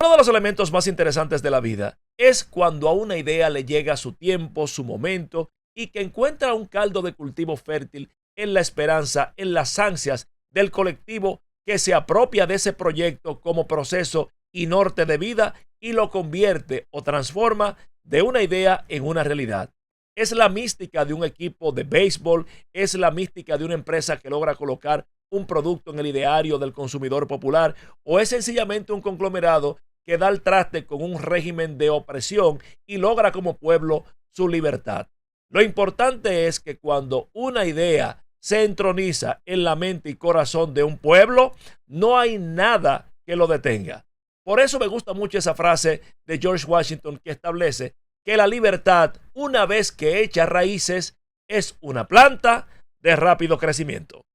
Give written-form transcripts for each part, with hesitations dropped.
Uno de los elementos más interesantes de la vida es cuando a una idea le llega su tiempo, su momento y que encuentra un caldo de cultivo fértil en la esperanza, en las ansias del colectivo que se apropia de ese proyecto como proceso y norte de vida y lo convierte o transforma de una idea en una realidad. Es la mística de un equipo de béisbol, es la mística de una empresa que logra colocar un producto en el ideario del consumidor popular, o es sencillamente un conglomerado que da el traste con un régimen de opresión y logra como pueblo su libertad. Lo importante es que cuando una idea se entroniza en la mente y corazón de un pueblo, no hay nada que lo detenga. Por eso me gusta mucho esa frase de George Washington que establece que la libertad, una vez que echa raíces, es una planta de rápido crecimiento.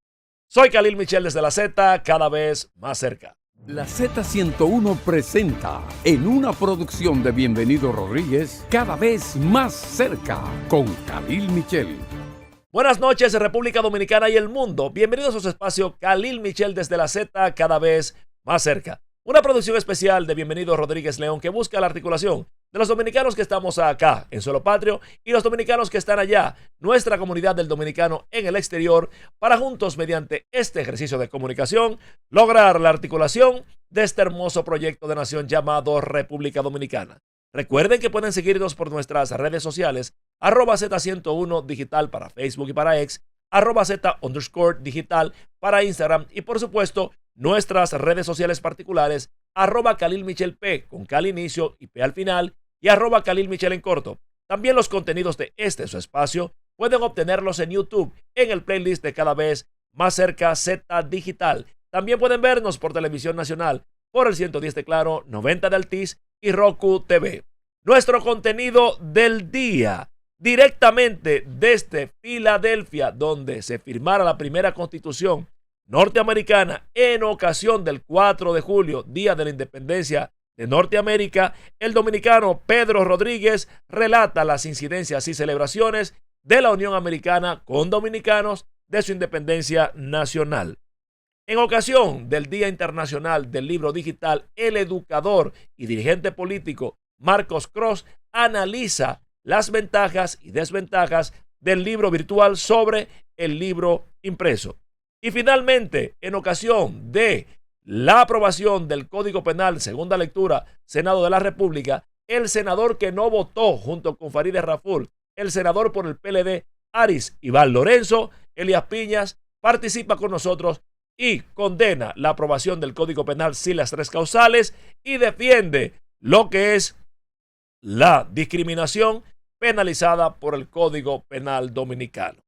Soy Khalil Michel desde la Z, cada vez más cerca. La Z101 presenta, en una producción de Bienvenido Rodríguez, cada vez más cerca, con Khalil Michel. Buenas noches, República Dominicana y el mundo. Bienvenidos a su espacio Khalil Michel desde la Z, cada vez más cerca. Una producción especial de Bienvenido Rodríguez León que busca la articulación de los dominicanos que estamos acá en suelo patrio y los dominicanos que están allá, nuestra comunidad del dominicano en el exterior, para juntos mediante este ejercicio de comunicación lograr la articulación de este hermoso proyecto de nación llamado República Dominicana. Recuerden que pueden seguirnos por nuestras redes sociales, @Z101 Digital para Facebook y para X, @Z_Digital para Instagram y por supuesto nuestras redes sociales particulares, @Khalil Michel P con K al inicio y P al final y @Khalil Michel en corto. También los contenidos de su espacio pueden obtenerlos en YouTube en el playlist de Cada Vez Más Cerca Z Digital. También pueden vernos por Televisión Nacional por el 110 de Claro, 90 de Altiz y Roku TV. Nuestro contenido del día, directamente desde Filadelfia, donde se firmara la primera constitución norteamericana en ocasión del 4 de julio, Día de la Independencia de Norteamérica, el dominicano Pedro Rodríguez relata las incidencias y celebraciones de la Unión Americana con dominicanos de su independencia nacional. En ocasión del Día Internacional del Libro Digital, el educador y dirigente político Marcos Cross analiza las ventajas y desventajas del libro virtual sobre el libro impreso. Y finalmente, en ocasión de la aprobación del Código Penal, segunda lectura, Senado de la República, el senador que no votó junto con Farideh Raful, el senador por el PLD, Aris Iván Lorenzo, Elías Piñas, participa con nosotros y condena la aprobación del Código Penal sin las tres causales y defiende lo que es la discriminación penalizada por el Código Penal dominicano.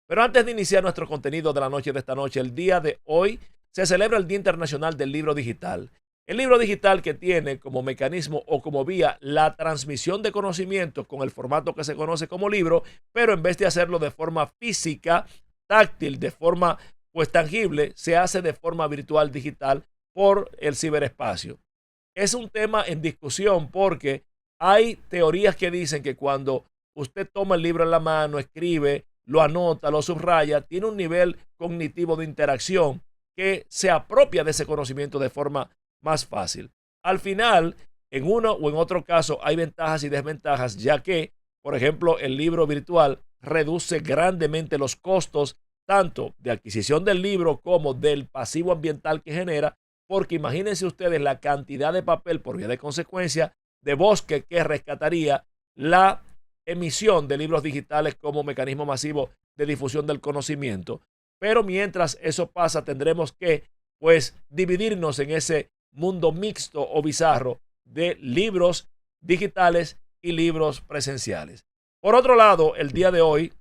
Pero antes de iniciar nuestro contenido de la noche de esta noche, el día de hoy se celebra el Día Internacional del Libro Digital. El libro digital que tiene como mecanismo o como vía la transmisión de conocimientos con el formato que se conoce como libro, pero en vez de hacerlo de forma física, táctil, de forma pues tangible, se hace de forma virtual digital por el ciberespacio. Es un tema en discusión porque hay teorías que dicen que cuando usted toma el libro en la mano, escribe, lo anota, lo subraya, tiene un nivel cognitivo de interacción que se apropia de ese conocimiento de forma más fácil. Al final, en uno o en otro caso, hay ventajas y desventajas, ya que, por ejemplo, el libro virtual reduce grandemente los costos tanto de adquisición del libro como del pasivo ambiental que genera, porque imagínense ustedes la cantidad de papel por vía de consecuencia de bosque que rescataría la emisión de libros digitales como mecanismo masivo de difusión del conocimiento. Pero mientras eso pasa, tendremos que pues dividirnos en ese mundo mixto o bizarro de libros digitales y libros presenciales. Por otro lado, el día de hoy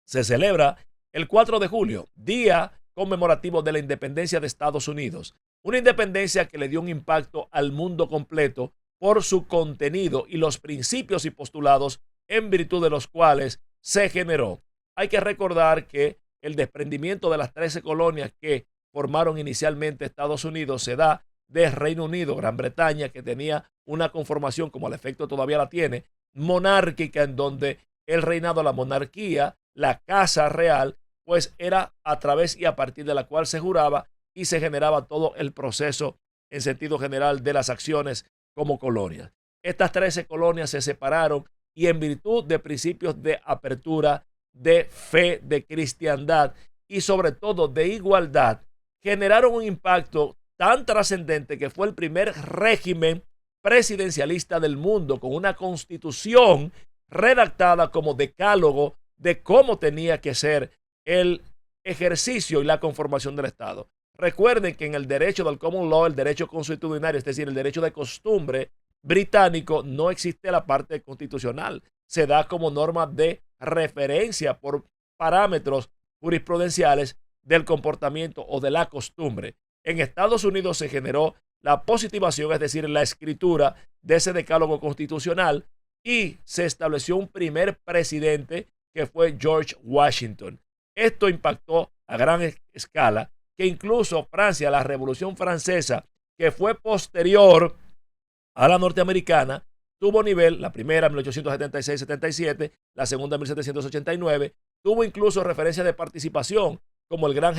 se celebra el 4 de julio, día conmemorativo de la independencia de Estados Unidos. Una independencia que le dio un impacto al mundo completo por su contenido y los principios y postulados en virtud de los cuales se generó. Hay que recordar que el desprendimiento de las 13 colonias que formaron inicialmente Estados Unidos se da de Reino Unido, Gran Bretaña, que tenía una conformación, como al efecto todavía la tiene, monárquica, en donde el reinado, la monarquía, la casa real, pues era a través y a partir de la cual se juraba y se generaba todo el proceso en sentido general de las acciones como colonias. Estas 13 colonias se separaron y en virtud de principios de apertura, de fe, de cristiandad y sobre todo de igualdad, generaron un impacto tan trascendente que fue el primer régimen presidencialista del mundo con una constitución redactada como decálogo de cómo tenía que ser el ejercicio y la conformación del Estado. Recuerden que en el derecho del common law, el derecho consuetudinario, es decir, el derecho de costumbre británico, no existe la parte constitucional. Se da como norma de referencia por parámetros jurisprudenciales del comportamiento o de la costumbre. En Estados Unidos se generó la positivación, es decir, la escritura de ese decálogo constitucional, y se estableció un primer presidente que fue George Washington. Esto impactó a gran escala, que incluso Francia, la Revolución Francesa, que fue posterior a la norteamericana, tuvo nivel, la primera en 1876-77, la segunda en 1789, tuvo incluso referencias de participación, como el gran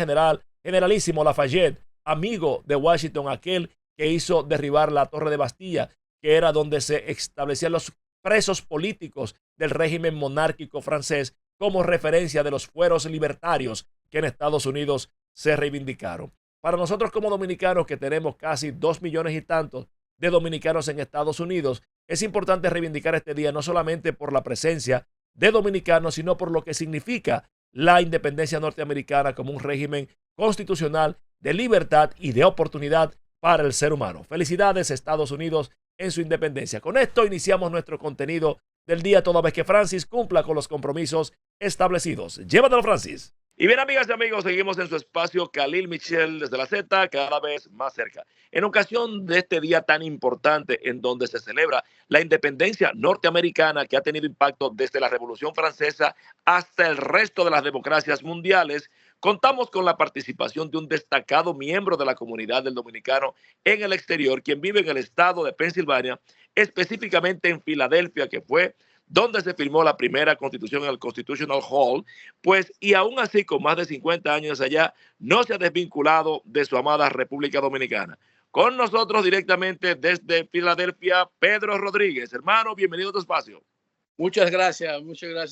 generalísimo Lafayette, amigo de Washington, aquel que hizo derribar la Torre de Bastilla, que era donde se establecían los presos políticos del régimen monárquico francés, como referencia de los fueros libertarios que en Estados Unidos se reivindicaron. Para nosotros como dominicanos, que tenemos casi 2 millones y tantos de dominicanos en Estados Unidos, es importante reivindicar este día no solamente por la presencia de dominicanos, sino por lo que significa la independencia norteamericana como un régimen constitucional de libertad y de oportunidad para el ser humano. Felicidades, Estados Unidos, en su independencia. Con esto iniciamos nuestro contenido del día, toda vez que Francis cumpla con los compromisos establecidos. Llévatelo, Francis. Y bien, amigas y amigos, seguimos en su espacio Khalil Michel desde la Z, cada vez más cerca. En ocasión de este día tan importante en donde se celebra la independencia norteamericana, que ha tenido impacto desde la Revolución Francesa hasta el resto de las democracias mundiales, contamos con la participación de un destacado miembro de la comunidad del dominicano en el exterior, quien vive en el estado de Pensilvania, específicamente en Filadelfia, que fue donde se firmó la primera constitución en el Constitutional Hall, pues, y aún así con más de 50 años allá, no se ha desvinculado de su amada República Dominicana. Con nosotros directamente desde Filadelfia, Pedro Rodríguez. Hermano, bienvenido a tu espacio. Muchas gracias,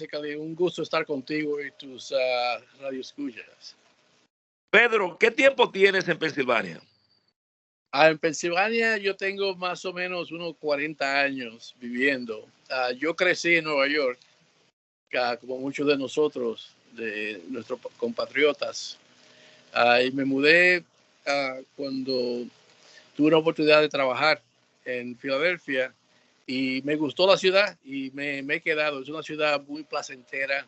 Cali. Un gusto estar contigo y tus radioescuchas. Pedro, ¿qué tiempo tienes en Pensilvania? En Pensilvania yo tengo más o menos unos 40 años viviendo. Yo crecí en Nueva York, como muchos de nosotros, de nuestros compatriotas. Y me mudé cuando tuve una oportunidad de trabajar en Filadelfia y me gustó la ciudad y me he quedado. Es una ciudad muy placentera,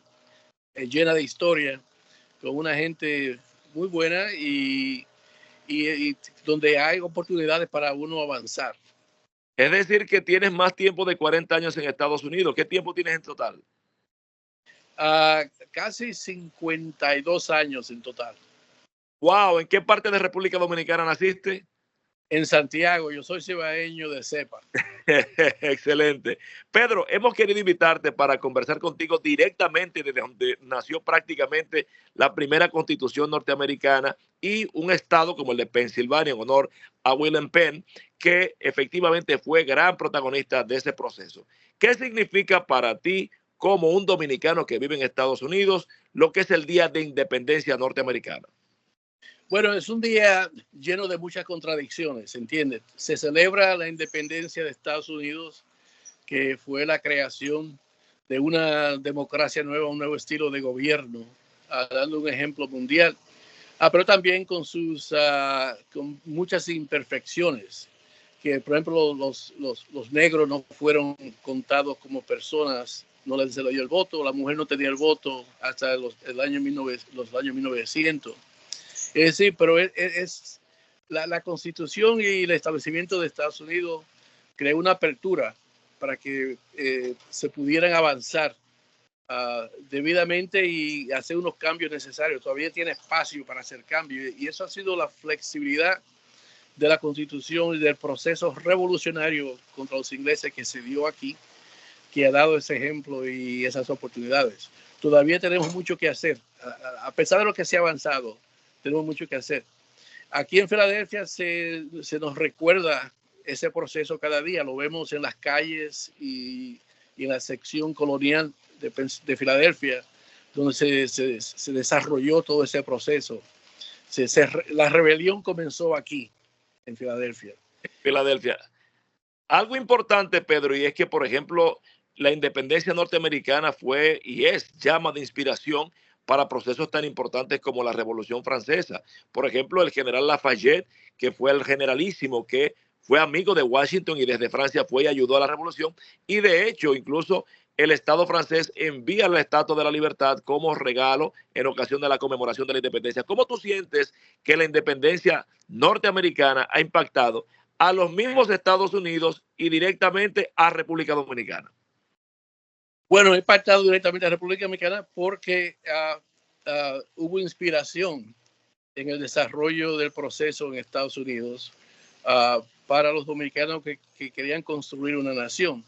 llena de historia, con una gente muy buena y donde hay oportunidades para uno avanzar. Es decir, que tienes más tiempo de 40 años en Estados Unidos. ¿Qué tiempo tienes en total? Casi 52 años en total. Wow, ¿en qué parte de República Dominicana naciste? En Santiago, yo soy cibaeño de cepa. Excelente. Pedro, hemos querido invitarte para conversar contigo directamente desde donde nació prácticamente la primera constitución norteamericana y un estado como el de Pensilvania, en honor a William Penn, que efectivamente fue gran protagonista de ese proceso. ¿Qué significa para ti, como un dominicano que vive en Estados Unidos, lo que es el Día de Independencia Norteamericana? Bueno, es un día lleno de muchas contradicciones, ¿entiendes? Se celebra la independencia de Estados Unidos, que fue la creación de una democracia nueva, un nuevo estilo de gobierno, dando un ejemplo mundial, pero también con con muchas imperfecciones, que por ejemplo los negros no fueron contados como personas, no les se le dio el voto, la mujer no tenía el voto hasta los años 1900. Sí, pero es la Constitución y el establecimiento de Estados Unidos creó una apertura para que se pudieran avanzar debidamente y hacer unos cambios necesarios. Todavía tiene espacio para hacer cambios y eso ha sido la flexibilidad de la Constitución y del proceso revolucionario contra los ingleses que se dio aquí, que ha dado ese ejemplo y esas oportunidades. Todavía tenemos mucho que hacer. A pesar de lo que se ha avanzado, tenemos mucho que hacer. Aquí en Filadelfia se nos recuerda ese proceso cada día. Lo vemos en las calles y en la sección colonial de Filadelfia, donde se desarrolló todo ese proceso. La rebelión comenzó aquí, en Filadelfia. Filadelfia. Algo importante, Pedro, y es que, por ejemplo, la independencia norteamericana fue y es llama de inspiración para procesos tan importantes como la Revolución Francesa. Por ejemplo, el general Lafayette, que fue el generalísimo que fue amigo de Washington y desde Francia fue y ayudó a la revolución. Y de hecho, incluso el Estado francés envía la Estatua de la Libertad como regalo en ocasión de la conmemoración de la independencia. ¿Cómo tú sientes que la independencia norteamericana ha impactado a los mismos Estados Unidos y directamente a República Dominicana? Bueno, he impactado directamente a República Dominicana porque hubo inspiración en el desarrollo del proceso en Estados Unidos para los dominicanos que querían construir una nación.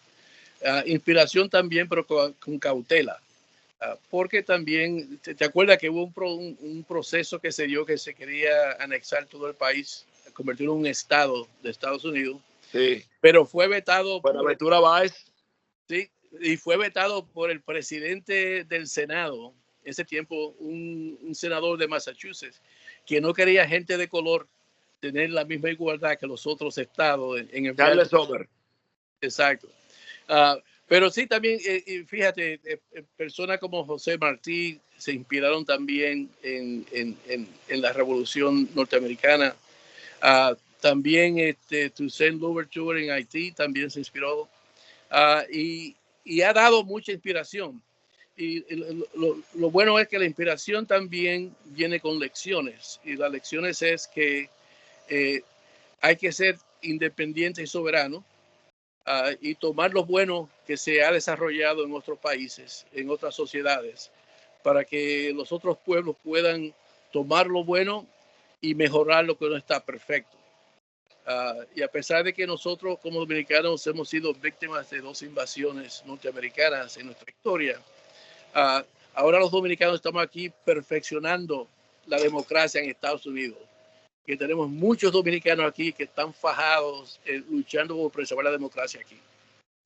Inspiración también, pero con cautela. Porque también, ¿te acuerdas que hubo un proceso que se dio que se quería anexar todo el país, convertirlo en un estado de Estados Unidos? Sí. Pero fue vetado por Aventura Báez. Sí, y fue vetado por el presidente del Senado, ese tiempo un senador de Massachusetts, que no quería gente de color tener la misma igualdad que los otros estados en el Charles Sommer. Exacto. Pero sí, también, fíjate, personas como José Martí se inspiraron también en la Revolución Norteamericana. También Toussaint Louverture en Haití también se inspiró. Y ha dado mucha inspiración. Y lo bueno es que la inspiración también viene con lecciones. Y las lecciones es que hay que ser independiente y soberano y tomar lo bueno que se ha desarrollado en otros países, en otras sociedades, para que los otros pueblos puedan tomar lo bueno y mejorar lo que no está perfecto. Y a pesar de que nosotros como dominicanos hemos sido víctimas de 2 invasiones norteamericanas en nuestra historia, ahora los dominicanos estamos aquí perfeccionando la democracia en Estados Unidos, que tenemos muchos dominicanos aquí que están fajados luchando por preservar la democracia aquí.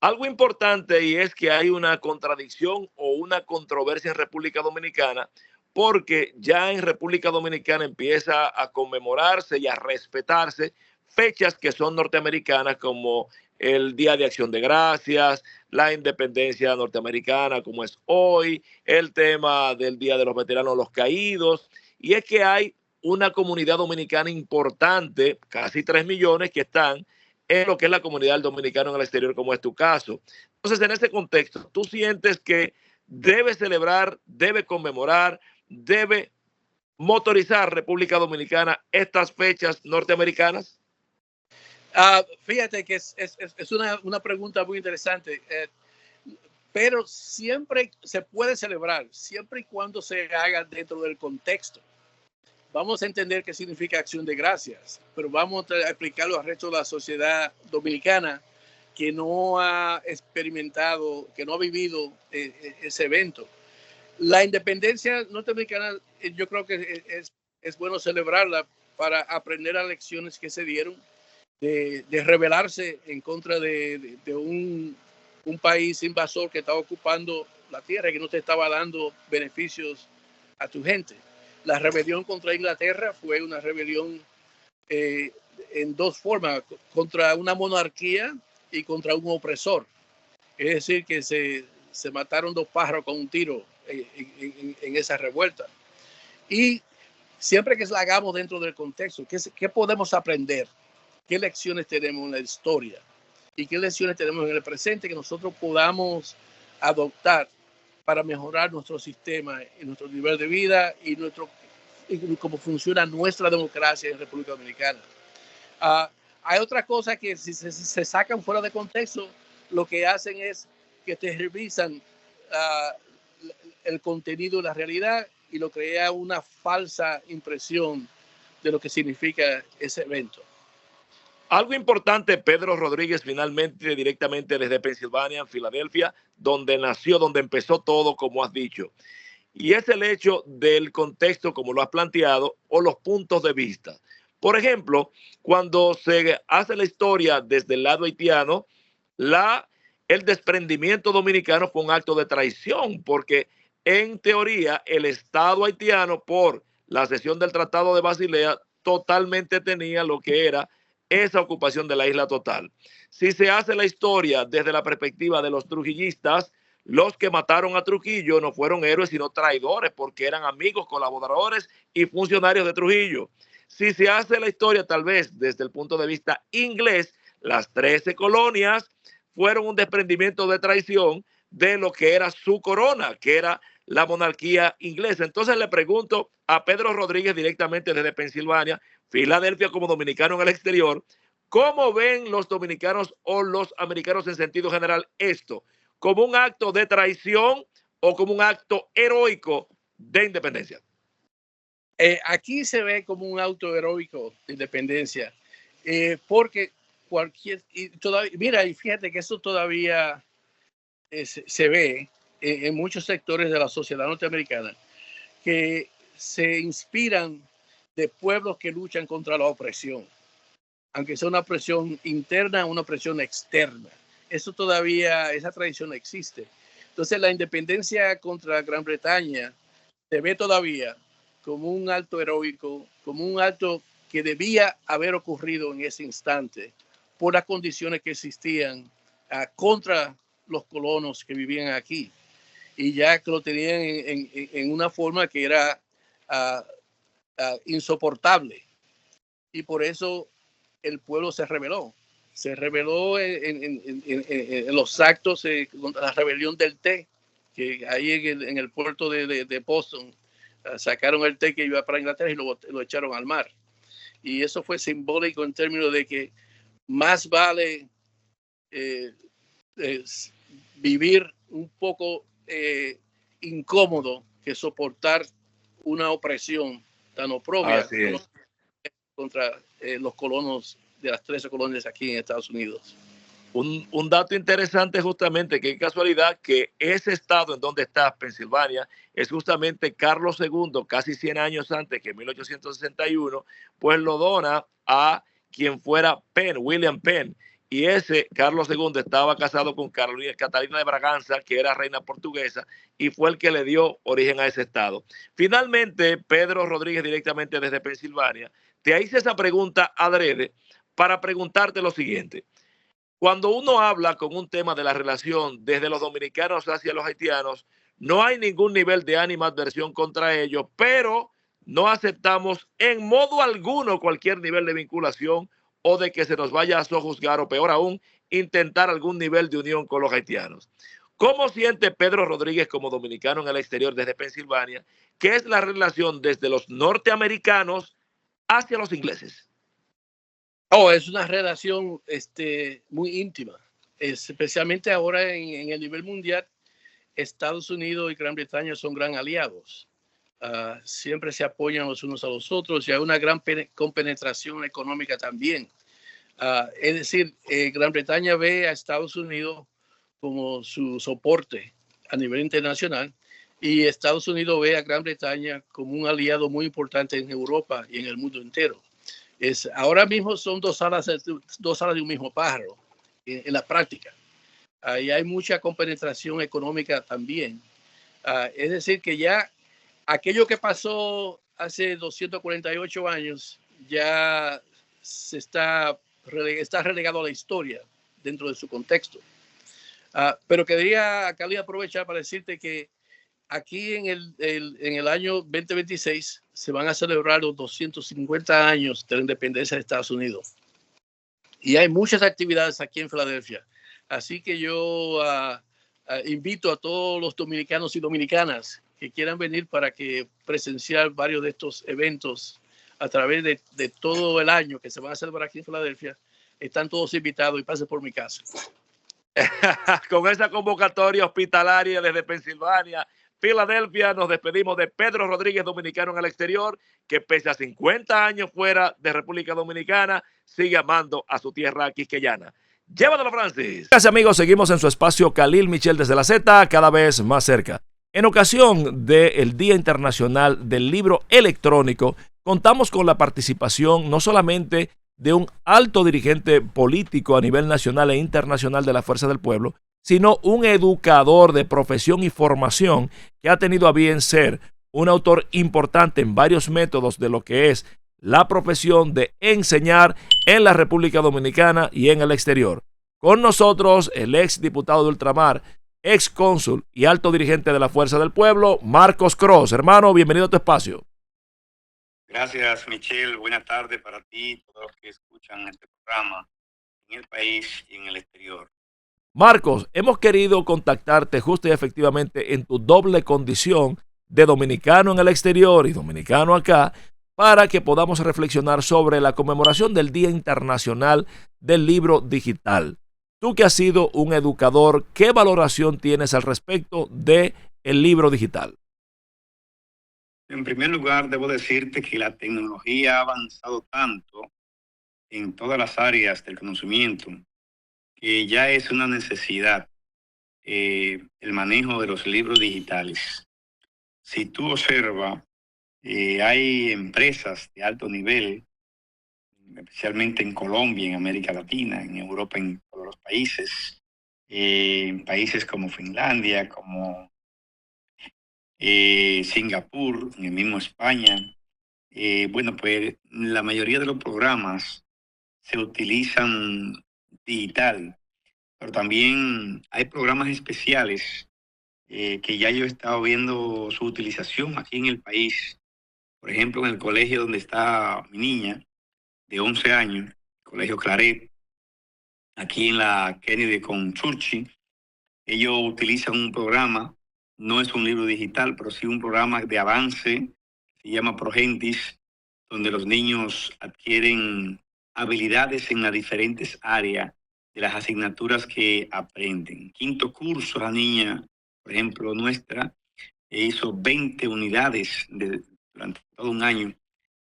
Algo importante, y es que hay una contradicción o una controversia en República Dominicana, porque ya en República Dominicana empieza a conmemorarse y a respetarse fechas que son norteamericanas, como el Día de Acción de Gracias, la independencia norteamericana como es hoy, el tema del Día de los Veteranos, los Caídos, y es que hay una comunidad dominicana importante, casi 3 millones, que están en lo que es la comunidad del dominicano en el exterior, como es tu caso. Entonces, en ese contexto, ¿tú sientes que debe celebrar, debe conmemorar, debe motorizar República Dominicana estas fechas norteamericanas? Fíjate que es una pregunta muy interesante, pero siempre se puede celebrar, siempre y cuando se haga dentro del contexto. Vamos a entender qué significa Acción de Gracias, pero vamos a explicarlo al resto de la sociedad dominicana que no ha experimentado, que no ha vivido ese evento. La independencia norteamericana, yo creo que es bueno celebrarla para aprender las lecciones que se dieron de rebelarse en contra de un país invasor que estaba ocupando la tierra y que no te estaba dando beneficios a tu gente. La rebelión contra Inglaterra fue una rebelión en 2 formas, contra una monarquía y contra un opresor. Es decir, que se mataron 2 pájaros con un tiro en esa revuelta. Y siempre que la hagamos dentro del contexto, ¿qué podemos aprender? ¿Qué lecciones tenemos en la historia? ¿Y qué lecciones tenemos en el presente que nosotros podamos adoptar para mejorar nuestro sistema y nuestro nivel de vida y cómo funciona nuestra democracia en República Dominicana? Hay otras cosas que si se sacan fuera de contexto, lo que hacen es que te revisan el contenido de la realidad y lo crea una falsa impresión de lo que significa ese evento. Algo importante, Pedro Rodríguez, finalmente directamente desde Pensilvania, en Filadelfia, donde nació, donde empezó todo, como has dicho. Y es el hecho del contexto, como lo has planteado, o los puntos de vista. Por ejemplo, cuando se hace la historia desde el lado haitiano, el desprendimiento dominicano fue un acto de traición, porque en teoría el Estado haitiano, por la cesión del Tratado de Basilea, totalmente tenía lo que era esa ocupación de la isla total. Si se hace la historia desde la perspectiva de los trujillistas, los que mataron a Trujillo no fueron héroes sino traidores, porque eran amigos, colaboradores y funcionarios de Trujillo. Si se hace la historia tal vez desde el punto de vista inglés, las 13 colonias fueron un desprendimiento de traición de lo que era su corona, que era la monarquía inglesa. Entonces le pregunto a Pedro Rodríguez directamente desde Pensilvania, Filadelfia, como dominicano en el exterior, ¿cómo ven los dominicanos o los americanos en sentido general esto? ¿Como un acto de traición o como un acto heroico de independencia? Aquí se ve como un acto heroico de independencia, porque mira, y fíjate que eso todavía se ve en muchos sectores de la sociedad norteamericana, que se inspiran de pueblos que luchan contra la opresión, aunque sea una opresión interna o una opresión externa. Eso todavía, esa tradición existe. Entonces la independencia contra Gran Bretaña se ve todavía como un acto heroico, como un acto que debía haber ocurrido en ese instante por las condiciones que existían contra los colonos que vivían aquí, y ya que lo tenían en una forma que era insoportable, y por eso el pueblo se rebeló en los actos, la rebelión del té, que ahí en el puerto de Boston sacaron el té que iba para Inglaterra y lo echaron al mar, y eso fue simbólico en términos de que más vale vivir un poco incómodo que soportar una opresión tan oprobia contra los colonos de las 13 colonias aquí en Estados Unidos. Un dato interesante justamente, que casualidad que ese estado en donde está Pensilvania es justamente Carlos II, casi 100 años antes, que en 1861, pues lo dona a quien fuera Penn, William Penn. Y ese Carlos II estaba casado con Catalina de Braganza, que era reina portuguesa, y fue el que le dio origen a ese estado. Finalmente, Pedro Rodríguez, directamente desde Pensilvania, te hice esa pregunta adrede para preguntarte lo siguiente. Cuando uno habla con un tema de la relación desde los dominicanos hacia los haitianos, no hay ningún nivel de animadversión contra ellos, pero no aceptamos en modo alguno cualquier nivel de vinculación o de que se nos vaya a sojuzgar, o peor aún, intentar algún nivel de unión con los haitianos. ¿Cómo siente Pedro Rodríguez como dominicano en el exterior desde Pensilvania, qué es la relación desde los norteamericanos hacia los ingleses? Es una relación muy íntima, especialmente ahora en el nivel mundial. Estados Unidos y Gran Bretaña son gran aliados. Siempre se apoyan los unos a los otros, y hay una gran compenetración económica también. Es decir, Gran Bretaña ve a Estados Unidos como su soporte a nivel internacional, y Estados Unidos ve a Gran Bretaña como un aliado muy importante en Europa y en el mundo entero. Ahora mismo son dos alas de un mismo pájaro en la práctica. Y hay mucha compenetración económica también. Es decir, que ya aquello que pasó hace 248 años ya está relegado a la historia dentro de su contexto. Pero quería, Cali, aprovechar para decirte que aquí en el año 2026 se van a celebrar los 250 años de la independencia de Estados Unidos. Y hay muchas actividades aquí en Filadelfia. Así que yo invito a todos los dominicanos y dominicanas que quieran venir para que presenciar varios de estos eventos a través de todo el año que se van a celebrar aquí en Filadelfia. Están todos invitados, y pasen por mi casa. Con esa convocatoria hospitalaria desde Pensilvania, Filadelfia, nos despedimos de Pedro Rodríguez, dominicano en el exterior, que pese a 50 años fuera de República Dominicana, sigue amando a su tierra quisqueyana. Llévatelo, Francis. Gracias, amigos. Seguimos en su espacio Khalil Michel desde la Z, cada vez más cerca. En ocasión del Día Internacional del Libro Electrónico, contamos con la participación no solamente de un alto dirigente político a nivel nacional e internacional de la Fuerza del Pueblo, sino un educador de profesión y formación que ha tenido a bien ser un autor importante en varios métodos de lo que es la profesión de enseñar en la República Dominicana y en el exterior. Con nosotros el ex diputado de Ultramar, ex cónsul y alto dirigente de la Fuerza del Pueblo, Marcos Cross. Hermano, bienvenido a tu espacio. Gracias, Michelle. Buenas tardes para ti y todos los que escuchan este programa en el país y en el exterior. Marcos, hemos querido contactarte justo y efectivamente en tu doble condición de dominicano en el exterior y dominicano acá, para que podamos reflexionar sobre la conmemoración del Día Internacional del Libro Digital. Tú que has sido un educador, ¿qué valoración tienes al respecto de el libro digital? En primer lugar, debo decirte que la tecnología ha avanzado tanto en todas las áreas del conocimiento que ya es una necesidad el manejo de los libros digitales. Si tú observas, hay empresas de alto nivel, especialmente en Colombia, en América Latina, en Europa, en todos los países, en países como Finlandia, como Singapur, en el mismo España. Bueno, pues la mayoría de los programas se utilizan digital, pero también hay programas especiales que ya yo he estado viendo su utilización aquí en el país. Por ejemplo, en el colegio donde está mi niña, de 11 años, Colegio Claret, aquí en la Kennedy con Churchill, ellos utilizan un programa, no es un libro digital, pero sí un programa de avance, se llama Progentis, donde los niños adquieren habilidades en las diferentes áreas de las asignaturas que aprenden. Quinto curso, la niña, por ejemplo, nuestra, hizo 20 unidades durante todo un año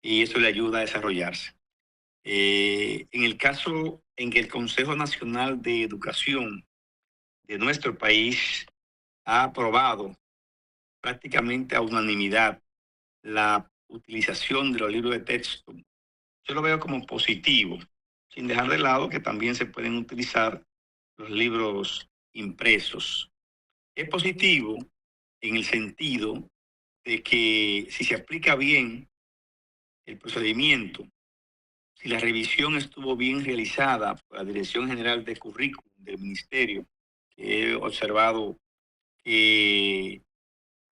y eso le ayuda a desarrollarse. En el caso en que el Consejo Nacional de Educación de nuestro país ha aprobado prácticamente a unanimidad la utilización de los libros de texto, yo lo veo como positivo, sin dejar de lado que también se pueden utilizar los libros impresos. Es positivo en el sentido de que si se aplica bien el procedimiento, si la revisión estuvo bien realizada por la Dirección General de Currículum del Ministerio, que he observado que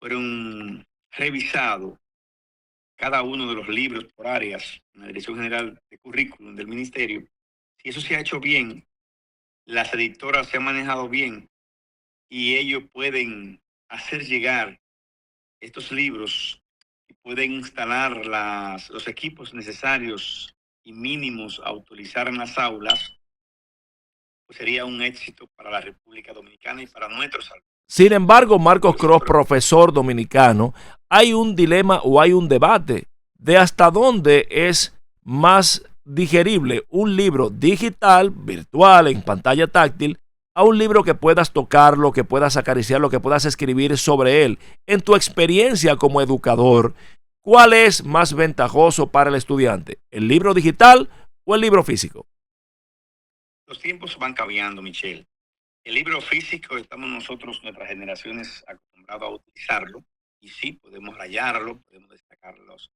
fueron revisados cada uno de los libros por áreas en la Dirección General de Currículum del Ministerio, si eso se ha hecho bien, las editoras se han manejado bien y ellos pueden hacer llegar estos libros y pueden instalar los equipos necesarios y mínimos a utilizar en las aulas, pues sería un éxito para la República Dominicana y para nuestros alumnos. Sin embargo, Marcos Cross, profesor dominicano, hay un dilema o hay un debate de hasta dónde es más digerible un libro digital, virtual, en pantalla táctil, a un libro que puedas tocarlo, que puedas acariciarlo, que puedas escribir sobre él. En tu experiencia como educador, ¿cuál es más ventajoso para el estudiante? ¿El libro digital o el libro físico? Los tiempos van cambiando, Michelle. El libro físico, estamos nosotros, nuestras generaciones, acostumbrados a utilizarlo, y sí, podemos rayarlo, podemos destacar los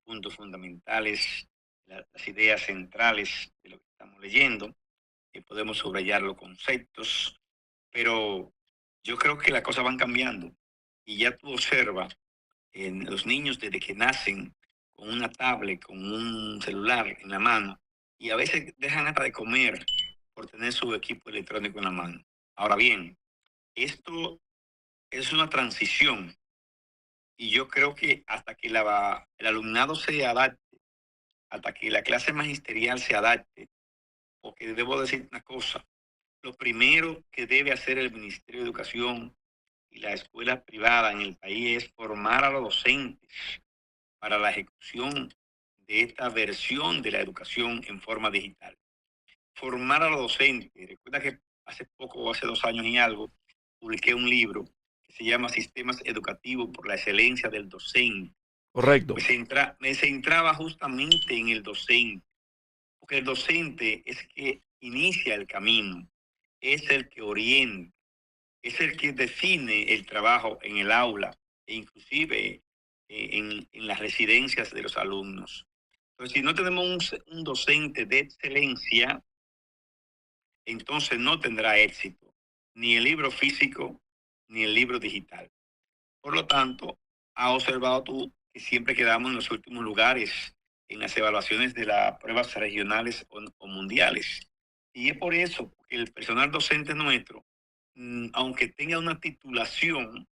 puntos fundamentales, las ideas centrales de lo que estamos leyendo, y podemos subrayar los conceptos, pero yo creo que las cosas van cambiando, y ya tú observas en los niños desde que nacen con una tablet, con un celular en la mano, y a veces dejan hasta de comer por tener su equipo electrónico en la mano. Ahora bien, esto es una transición y yo creo que hasta que el alumnado se adapte, hasta que la clase magisterial se adapte, porque debo decir una cosa, lo primero que debe hacer el Ministerio de Educación y la escuela privada en el país es formar a los docentes para la ejecución de esta versión de la educación en forma digital. Formar a los docentes. Recuerda que hace poco, hace 2 años y algo, publiqué un libro que se llama Sistemas Educativos por la Excelencia del Docente. Correcto. Pues me centraba justamente en el docente, porque el docente es que inicia el camino, es el que orienta, es el que define el trabajo en el aula e inclusive en las residencias de los alumnos. Entonces, si no tenemos un docente de excelencia, entonces no tendrá éxito ni el libro físico ni el libro digital. Por lo tanto, has observado tú que siempre quedamos en los últimos lugares en las evaluaciones de las pruebas regionales o mundiales. Y es por eso que el personal docente nuestro, aunque tenga una titulación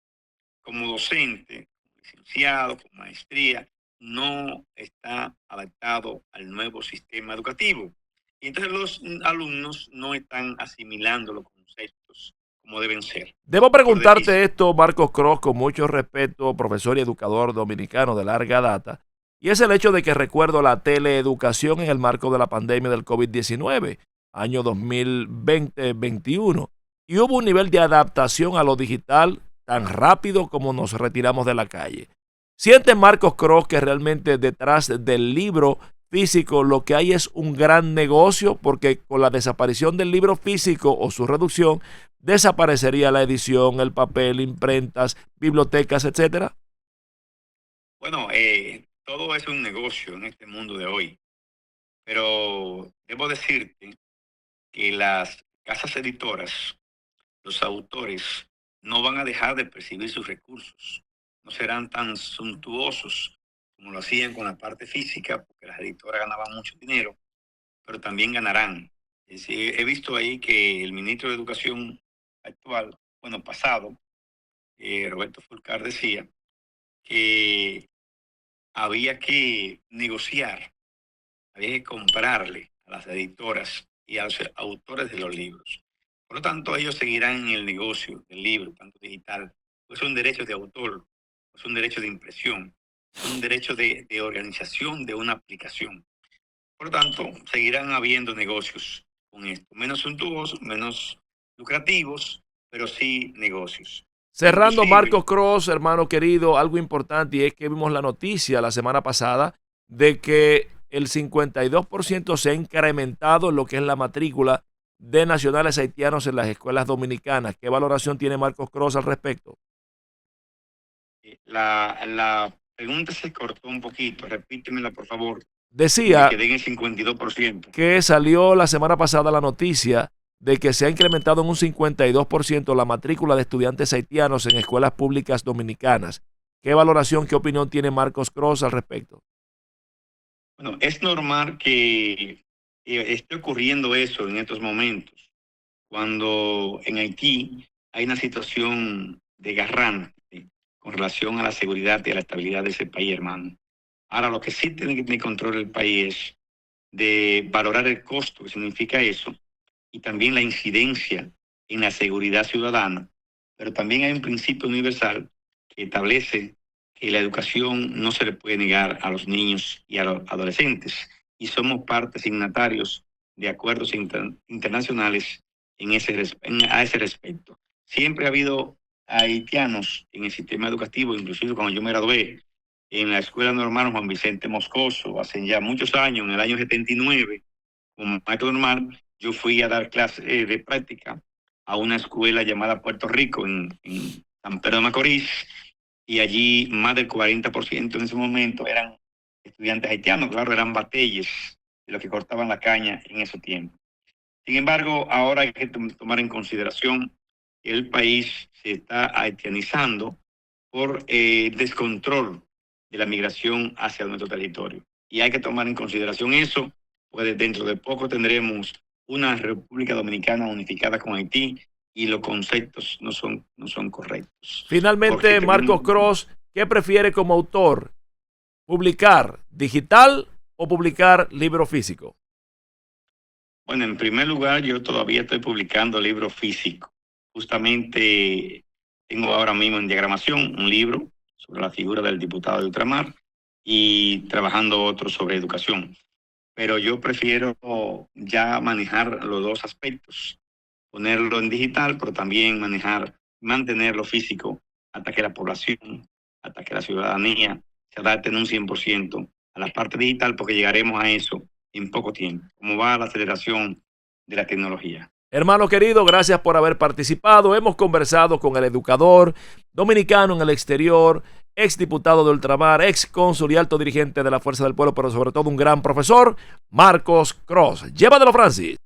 como docente, como licenciado, con maestría, no está adaptado al nuevo sistema educativo. Y entonces los alumnos no están asimilando los conceptos como deben ser. Debo Por preguntarte decir, esto, Marcos Cross, con mucho respeto, profesor y educador dominicano de larga data, y es el hecho de que recuerdo la teleeducación en el marco de la pandemia del COVID-19, año 2020-21, y hubo un nivel de adaptación a lo digital tan rápido como nos retiramos de la calle. ¿Siente Marcos Cross que realmente detrás del libro físico lo que hay es un gran negocio? Porque con la desaparición del libro físico o su reducción, desaparecería la edición, el papel, imprentas, bibliotecas, etcétera. bueno, todo es un negocio en este mundo de hoy, pero debo decirte que las casas editoras, los autores, no van a dejar de percibir sus recursos. No serán tan suntuosos como lo hacían con la parte física, porque las editoras ganaban mucho dinero, pero también ganarán. Es decir, he visto ahí que el ministro de Educación actual, bueno, pasado, Roberto Fulcar, decía que había que negociar, había que comprarle a las editoras y a los autores de los libros. Por lo tanto, ellos seguirán en el negocio del libro, tanto digital, pues es un derecho de autor, es un derecho de impresión, es un derecho de organización de una aplicación. Por lo tanto, seguirán habiendo negocios con esto, menos suntuosos, menos lucrativos, pero sí negocios. Cerrando, Inclusive, Marcos Cross, hermano querido, algo importante y es que vimos la noticia la semana pasada de que el 52% se ha incrementado en lo que es la matrícula de nacionales haitianos en las escuelas dominicanas. ¿Qué valoración tiene Marcos Cross al respecto? la pregunta se cortó un poquito, repítemela por favor. Me Decía quedé en el 52%. que salió la semana pasada la noticia de que se ha incrementado en un 52% la matrícula de estudiantes haitianos en escuelas públicas dominicanas. ¿Qué valoración, qué opinión tiene Marcos Cross al respecto? Bueno, es normal que esté ocurriendo eso en estos momentos, cuando en Haití hay una situación de garrante con relación a la seguridad y a la estabilidad de ese país, hermano. Ahora, lo que sí tiene que tener control el país es de valorar el costo que significa eso y también la incidencia en la seguridad ciudadana, pero también hay un principio universal que establece que la educación no se le puede negar a los niños y a los adolescentes, y somos parte signatarios de acuerdos internacionales a ese respecto. Siempre ha habido haitianos en el sistema educativo, inclusive cuando yo me gradué en la Escuela Normal Juan Vicente Moscoso, hace ya muchos años, en el año 79, como maestro normal, yo fui a dar clases de práctica a una escuela llamada Puerto Rico en San Pedro de Macorís, y allí más del 40% en ese momento eran estudiantes haitianos, claro, eran bateyes de los que cortaban la caña en ese tiempo. Sin embargo, ahora hay que tomar en consideración que el país se está haitianizando por el descontrol de la migración hacia nuestro territorio. Y hay que tomar en consideración eso, pues dentro de poco tendremos una República Dominicana unificada con Haití y los conceptos no son correctos. Porque Finalmente, Marcos tenemos, Cross, ¿qué prefiere como autor? ¿Publicar digital o publicar libro físico? bueno, en primer lugar, yo todavía estoy publicando libros físicos. Justamente tengo ahora mismo en diagramación un libro sobre la figura del diputado de ultramar y trabajando otro sobre educación. Pero yo prefiero ya manejar los dos aspectos, ponerlo en digital, pero también mantenerlo físico hasta que la población, hasta que la ciudadanía se adapten un 100% a la parte digital, porque llegaremos a eso en poco tiempo, como va la aceleración de la tecnología. Hermano querido, gracias por haber participado. Hemos conversado con el educador dominicano en el exterior, ex diputado de ultramar, ex cónsul y alto dirigente de la Fuerza del Pueblo, pero sobre todo un gran profesor, Marcos Cross. Llévatelo, Francis.